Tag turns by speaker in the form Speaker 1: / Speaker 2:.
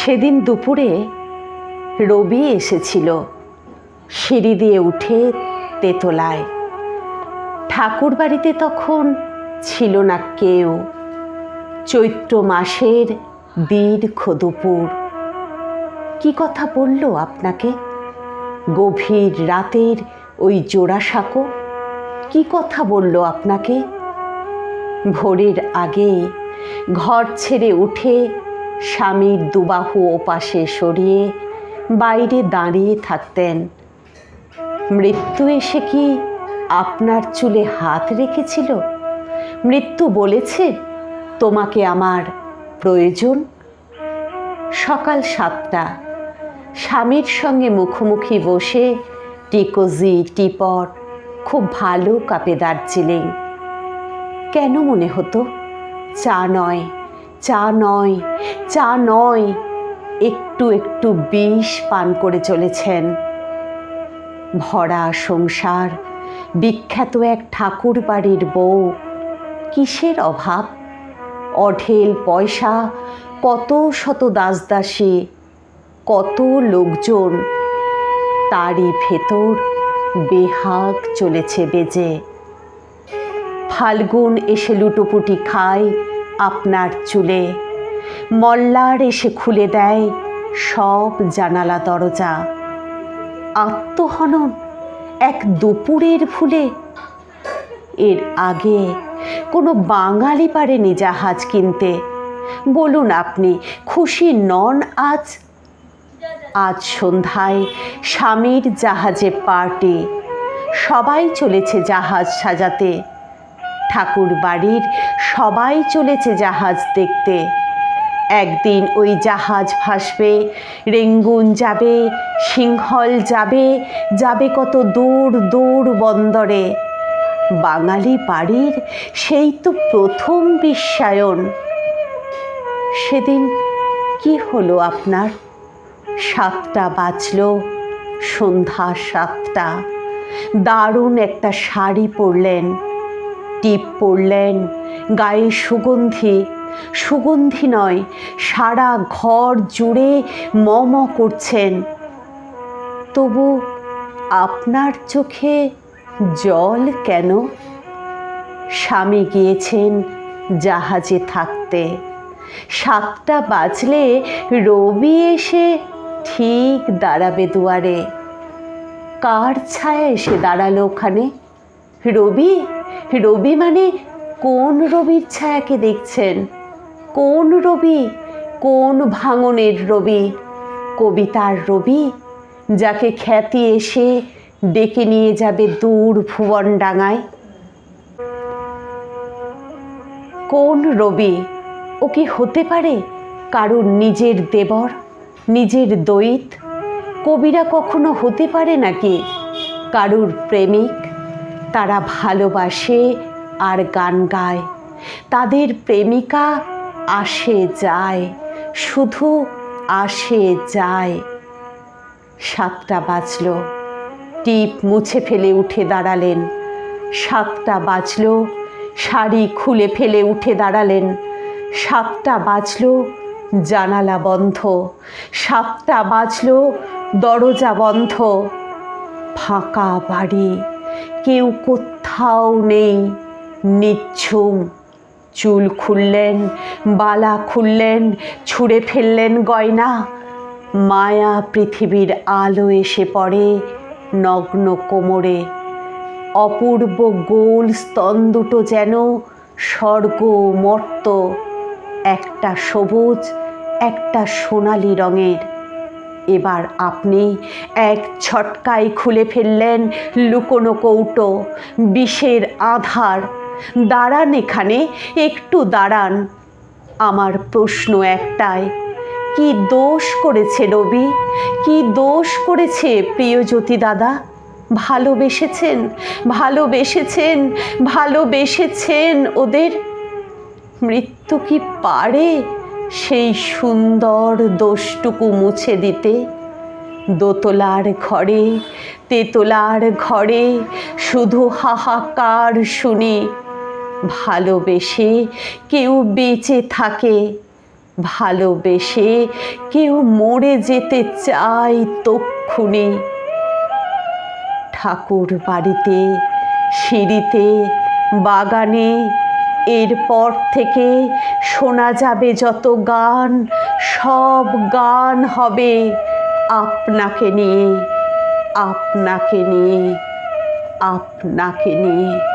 Speaker 1: সেদিন দুপুরে রবি এসেছিল সিঁড়ি দিয়ে উঠে তেতলায়। ঠাকুর বাড়িতে তখন ছিল না কেউ। চৈত্র মাসের দীর্ঘ দুপুর। কি কথা বলল আপনাকে? গভীর রাতের ওই জোড়াসাঁকো কি কথা বলল আপনাকে? ভোরের আগে ঘর ছেড়ে উঠে স্বামীর দুবাহু ওপাশে সরিয়ে বাইরে দাঁড়িয়ে থাকতেন। মৃত্যু এসে কি আপনার চুলে হাত রেখেছিল? মৃত্যু বলেছে, তোমাকে আমার প্রয়োজন। সকাল 7টা, স্বামীর সঙ্গে মুখোমুখি বসে টিকোজি, টিপট, খুব ভালো কাপে দার্জিলিং। কেন মনে হতো চা নয়, চা নয়, চা নয়, একটু একটু বিষ পান করে চলেছেন। ভরা সংসার, বিখ্যাত এক ঠাকুর বাড়ির বউ, কিসের অভাব? অঢেল পয়সা, কত শত দাসদাসী, কত লোকজন, তারই ভেতর বেহাগ চলেছে বেজে। ফাল্গুন এসে লুটোপুটি খায় আপনার চুলে। মল্লার এসে খুলে দেয় সব জানালা দরজা। আত্মহনন এক দুপুরের ভুলে। এর আগে কোনো বাঙালি পারেনি জাহাজ কিনতে। বলুন আপনি খুশি নন আজ? আজ সন্ধ্যায় স্বামীর জাহাজে পার্টি। সবাই চলেছে জাহাজ সাজাতে। ঠাকুর বাড়ির সবাই চলেছে জাহাজ দেখতে। একদিন ওই জাহাজ ভাসবে, রেঙ্গুন যাবে, সিংহল যাবে, যাবে কত দূর দূর বন্দরে। বাঙালি বাড়ির সেই তো প্রথম বিশ্বায়ন। সেদিন কি হলো আপনার? 7টা বাজল, সন্ধ্যা 7টা। দারুণ একটা শাড়ি পরলেন, টিপ পরলেন, গায়ে সুগন্ধি, সুগন্ধি নয়, সারা ঘর জুড়ে ম করছেন। তবু আপনার চোখে জল কেন? স্বামী গিয়েছেন জাহাজে থাকতে। 7টা বাজলে রবি এসে ঠিক দাঁড়াবে দুয়ারে। কার ছায়া এসে দাঁড়ালো ওখানে? রবি? রবি মানে কোন রবির ছায়াকে দেখছেন? কোন রবি? কোন ভাঙনের রবি? কবিতার রবি, যাকে খ্যাতি এসে ডেকে নিয়ে যাবে দূর ভুবনডাঙায়? কোন রবি? ও কি হতে পারে কারুর নিজের দেবর, নিজের দৈত? কবিরা কখনো হতে পারে নাকি কারুর প্রেমিক? তারা ভালোবাসে আর গান গায়। তাদের প্রেমিকা আসে যায়, শুধু আসে যায়। 7টা বাজল, টিপ মুছে ফেলে উঠে দাঁড়ালেন। 7টা বাজল, শাড়ি খুলে ফেলে উঠে দাঁড়ালেন। 7টা বাজল, জানালা বন্ধ। 7টা বাজল, দরজা বন্ধ। ফাঁকা বাড়ি, কেউ কোথাও নেই, নিঝুম। চুল খুললেন, বালা খুললেন, ছুঁড়ে ফেললেন গয়না। মায়া পৃথিবীর আলো এসে পড়ে নগ্ন কোমরে। অপূর্ব গোল স্তন দুটো যেন স্বর্গ মর্ত, একটা সবুজ, একটা সোনালি রঙের। এবার আপনি এক ছটকায় খুলে ফেললেন লুকোনো কৌটো, বিষের আধার। দাঁড়ান এখানে, একটু দাঁড়ান। আমার প্রশ্ন একটাই, কি দোষ করেছে রবি? কি দোষ করেছে প্রিয়জ্যোতি দাদা? ভালোবেসেছেন, ভালোবেসেছেন, ভালোবেসেছেন ওদের। মৃত্যু কি পারে সেই সুন্দর দোষটুকু মুছে দিতে? দোতলার ঘরে, তেতলার ঘরে শুধু হাহাকার শুনি। ভালোবেসে কেউ বেঁচে থাকে, ভালোবেসে কেউ মরে যেতে চায় তক্ষুনি। ঠাকুর বাড়িতে, সিঁড়িতে, বাগানে এরপর থেকে শোনা যাবে যত গান, সব গান হবে আপনাকে নিয়ে, আপনাকে নিয়ে, আপনাকে নিয়ে।